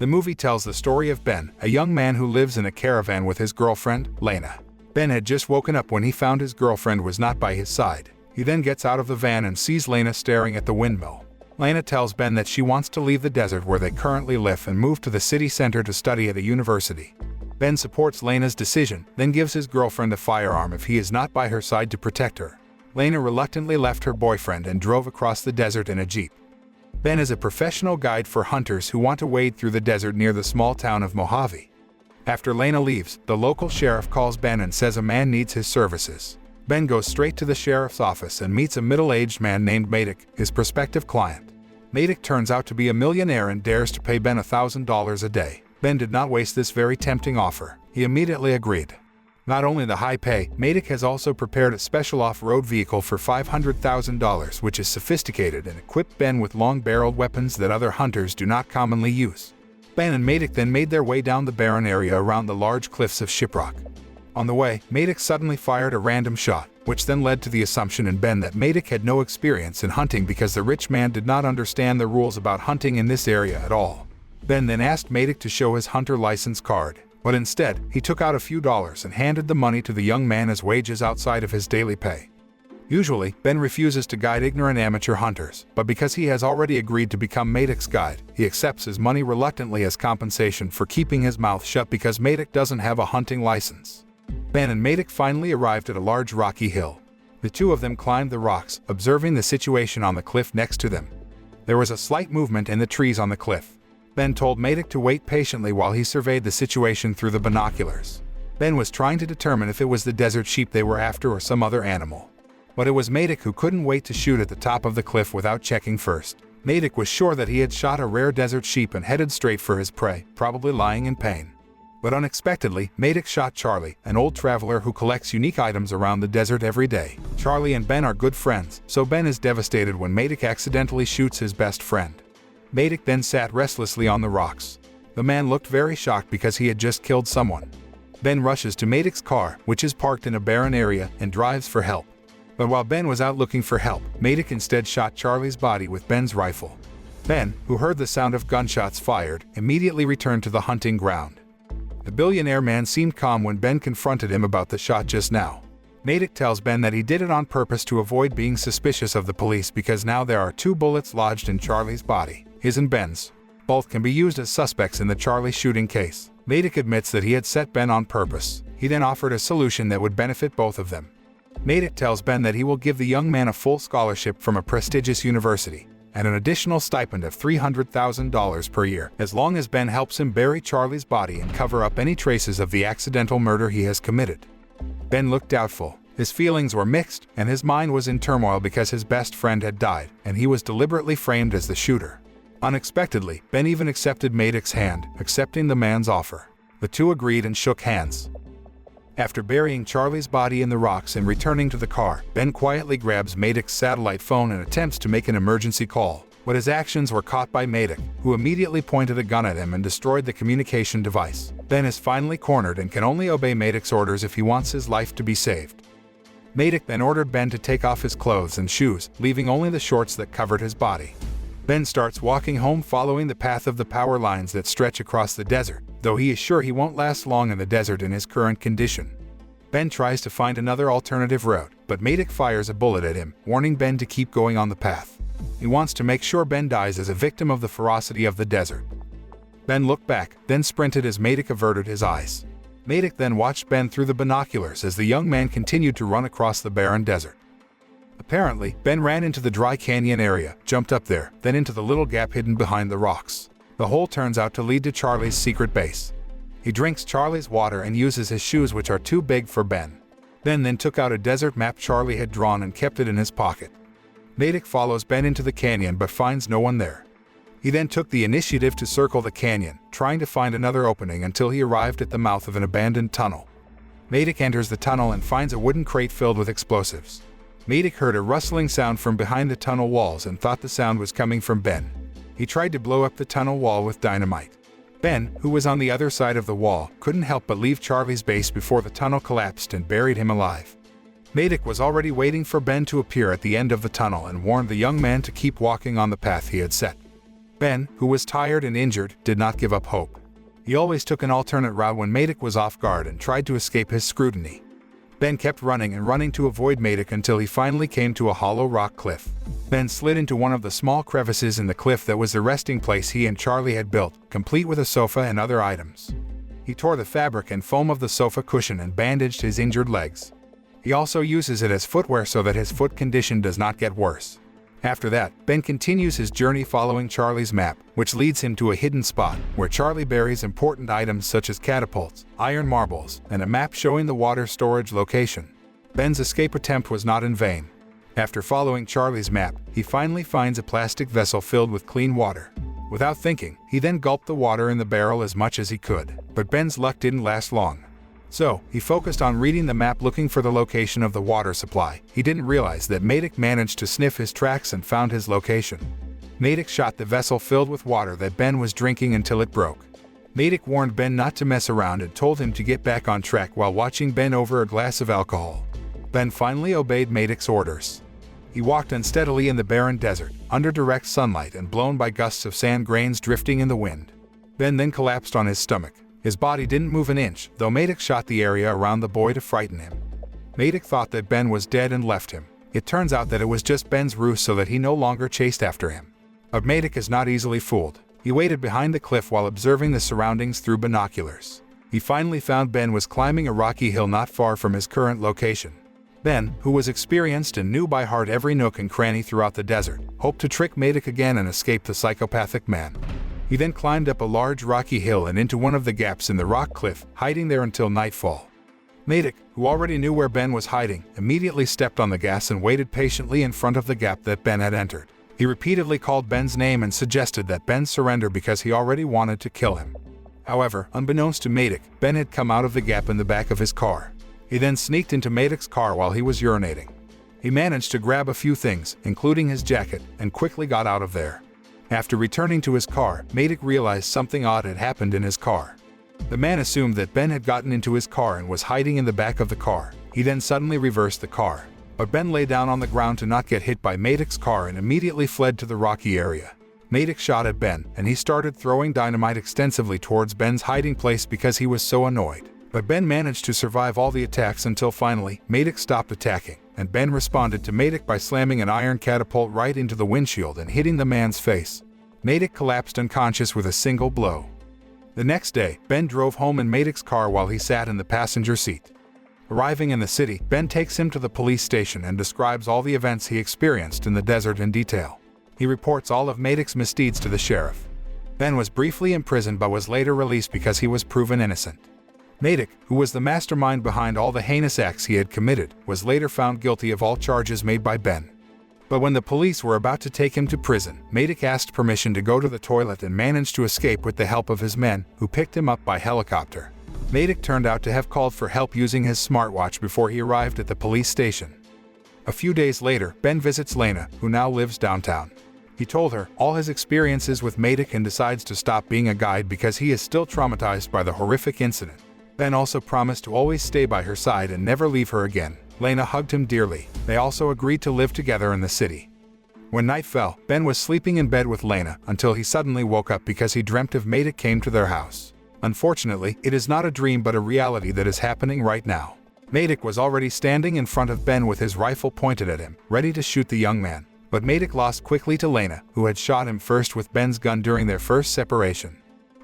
The movie tells the story of Ben, a young man who lives in a caravan with his girlfriend, Lena. Ben had just woken up when he found his girlfriend was not by his side. He then gets out of the van and sees Lena staring at the windmill. Lena tells Ben that she wants to leave the desert where they currently live and move to the city center to study at a university. Ben supports Lena's decision, then gives his girlfriend a firearm if he is not by her side to protect her. Lena reluctantly left her boyfriend and drove across the desert in a jeep. Ben is a professional guide for hunters who want to wade through the desert near the small town of Mojave. After Lena leaves, the local sheriff calls Ben and says a man needs his services. Ben goes straight to the sheriff's office and meets a middle-aged man named Madec, his prospective client. Madec turns out to be a millionaire and dares to pay Ben $1,000 a day. Ben did not waste this very tempting offer. He immediately agreed. Not only the high pay, Madec has also prepared a special off-road vehicle for $500,000, which is sophisticated and equipped Ben with long-barreled weapons that other hunters do not commonly use. Ben and Madec then made their way down the barren area around the large cliffs of Shiprock. On the way, Madec suddenly fired a random shot, which then led to the assumption in Ben that Madec had no experience in hunting because the rich man did not understand the rules about hunting in this area at all. Ben then asked Madec to show his hunter license card, but instead, he took out a few dollars and handed the money to the young man as wages outside of his daily pay. Usually, Ben refuses to guide ignorant amateur hunters, but because he has already agreed to become Madec's guide, he accepts his money reluctantly as compensation for keeping his mouth shut because Madec doesn't have a hunting license. Ben and Madec finally arrived at a large rocky hill. The two of them climbed the rocks, observing the situation on the cliff next to them. There was a slight movement in the trees on the cliff. Ben told Madec to wait patiently while he surveyed the situation through the binoculars. Ben was trying to determine if it was the desert sheep they were after or some other animal. But it was Madec who couldn't wait to shoot at the top of the cliff without checking first. Madec was sure that he had shot a rare desert sheep and headed straight for his prey, probably lying in pain. But unexpectedly, Madec shot Charlie, an old traveler who collects unique items around the desert every day. Charlie and Ben are good friends, so Ben is devastated when Madec accidentally shoots his best friend. Madec then sat restlessly on the rocks. The man looked very shocked because he had just killed someone. Ben rushes to Madec's car, which is parked in a barren area, and drives for help. But while Ben was out looking for help, Madec instead shot Charlie's body with Ben's rifle. Ben, who heard the sound of gunshots fired, immediately returned to the hunting ground. The billionaire man seemed calm when Ben confronted him about the shot just now. Madec tells Ben that he did it on purpose to avoid being suspicious of the police because now there are 2 bullets lodged in Charlie's body, his and Ben's. Both can be used as suspects in the Charlie shooting case. Madec admits that he had set Ben on purpose. He then offered a solution that would benefit both of them. Madec tells Ben that he will give the young man a full scholarship from a prestigious university and an additional stipend of $300,000 per year, as long as Ben helps him bury Charlie's body and cover up any traces of the accidental murder he has committed. Ben looked doubtful. His feelings were mixed, and his mind was in turmoil because his best friend had died, and he was deliberately framed as the shooter. Unexpectedly, Ben even accepted Madec's hand, accepting the man's offer. The two agreed and shook hands. After burying Charlie's body in the rocks and returning to the car, Ben quietly grabs Madec's satellite phone and attempts to make an emergency call. But his actions were caught by Madec, who immediately pointed a gun at him and destroyed the communication device. Ben is finally cornered and can only obey Madec's orders if he wants his life to be saved. Madec then ordered Ben to take off his clothes and shoes, leaving only the shorts that covered his body. Ben starts walking home following the path of the power lines that stretch across the desert, though he is sure he won't last long in the desert in his current condition. Ben tries to find another alternative route, but Madec fires a bullet at him, warning Ben to keep going on the path. He wants to make sure Ben dies as a victim of the ferocity of the desert. Ben looked back, then sprinted as Madec averted his eyes. Madec then watched Ben through the binoculars as the young man continued to run across the barren desert. Apparently, Ben ran into the dry canyon area, jumped up there, then into the little gap hidden behind the rocks. The hole turns out to lead to Charlie's secret base. He drinks Charlie's water and uses his shoes, which are too big for Ben. Ben then took out a desert map Charlie had drawn and kept it in his pocket. Madec follows Ben into the canyon but finds no one there. He then took the initiative to circle the canyon, trying to find another opening until he arrived at the mouth of an abandoned tunnel. Madec enters the tunnel and finds a wooden crate filled with explosives. Madec heard a rustling sound from behind the tunnel walls and thought the sound was coming from Ben. He tried to blow up the tunnel wall with dynamite. Ben, who was on the other side of the wall, couldn't help but leave Charlie's base before the tunnel collapsed and buried him alive. Madec was already waiting for Ben to appear at the end of the tunnel and warned the young man to keep walking on the path he had set. Ben, who was tired and injured, did not give up hope. He always took an alternate route when Madec was off guard and tried to escape his scrutiny. Ben kept running and running to avoid Madec until he finally came to a hollow rock cliff. Ben slid into one of the small crevices in the cliff that was the resting place he and Charlie had built, complete with a sofa and other items. He tore the fabric and foam of the sofa cushion and bandaged his injured legs. He also uses it as footwear so that his foot condition does not get worse. After that, Ben continues his journey following Charlie's map, which leads him to a hidden spot, where Charlie buries important items such as catapults, iron marbles, and a map showing the water storage location. Ben's escape attempt was not in vain. After following Charlie's map, he finally finds a plastic vessel filled with clean water. Without thinking, he then gulped the water in the barrel as much as he could, but Ben's luck didn't last long. So, he focused on reading the map looking for the location of the water supply. He didn't realize that Madec managed to sniff his tracks and found his location. Madec shot the vessel filled with water that Ben was drinking until it broke. Madec warned Ben not to mess around and told him to get back on track while watching Ben over a glass of alcohol. Ben finally obeyed Madec's orders. He walked unsteadily in the barren desert, under direct sunlight and blown by gusts of sand grains drifting in the wind. Ben then collapsed on his stomach. His body didn't move an inch, though Madec shot the area around the boy to frighten him. Madec thought that Ben was dead and left him. It turns out that it was just Ben's ruse so that he no longer chased after him. But Madec is not easily fooled. He waited behind the cliff while observing the surroundings through binoculars. He finally found Ben was climbing a rocky hill not far from his current location. Ben, who was experienced and knew by heart every nook and cranny throughout the desert, hoped to trick Madec again and escape the psychopathic man. He then climbed up a large rocky hill and into one of the gaps in the rock cliff, hiding there until nightfall. Madec, who already knew where Ben was hiding, immediately stepped on the gas and waited patiently in front of the gap that Ben had entered. He repeatedly called Ben's name and suggested that Ben surrender because he already wanted to kill him. However, unbeknownst to Madec, Ben had come out of the gap in the back of his car. He then sneaked into Madec's car while he was urinating. He managed to grab a few things, including his jacket, and quickly got out of there. After returning to his car, Madec realized something odd had happened in his car. The man assumed that Ben had gotten into his car and was hiding in the back of the car. He then suddenly reversed the car. But Ben lay down on the ground to not get hit by Madec's car and immediately fled to the rocky area. Madec shot at Ben, and he started throwing dynamite extensively towards Ben's hiding place because he was so annoyed. But Ben managed to survive all the attacks until finally, Madec stopped attacking, and Ben responded to Madec by slamming an iron catapult right into the windshield and hitting the man's face. Madec collapsed unconscious with a single blow. The next day, Ben drove home in Madec's car while he sat in the passenger seat. Arriving in the city, Ben takes him to the police station and describes all the events he experienced in the desert in detail. He reports all of Madec's misdeeds to the sheriff. Ben was briefly imprisoned but was later released because he was proven innocent. Madec, who was the mastermind behind all the heinous acts he had committed, was later found guilty of all charges made by Ben. But when the police were about to take him to prison, Madec asked permission to go to the toilet and managed to escape with the help of his men, who picked him up by helicopter. Madec turned out to have called for help using his smartwatch before he arrived at the police station. A few days later, Ben visits Lena, who now lives downtown. He told her all his experiences with Madec and decides to stop being a guide because he is still traumatized by the horrific incident. Ben also promised to always stay by her side and never leave her again. Lena hugged him dearly. They also agreed to live together in the city. When night fell, Ben was sleeping in bed with Lena until he suddenly woke up because he dreamt of Madec came to their house. Unfortunately, it is not a dream but a reality that is happening right now. Madec was already standing in front of Ben with his rifle pointed at him, ready to shoot the young man. But Madec lost quickly to Lena, who had shot him first with Ben's gun during their first separation.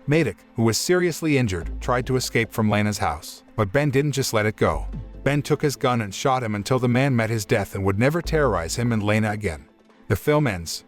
Madec, who was seriously injured, tried to escape from Lena's house, but Ben didn't just let it go. Ben took his gun and shot him until the man met his death and would never terrorize him and Lena again. The film ends.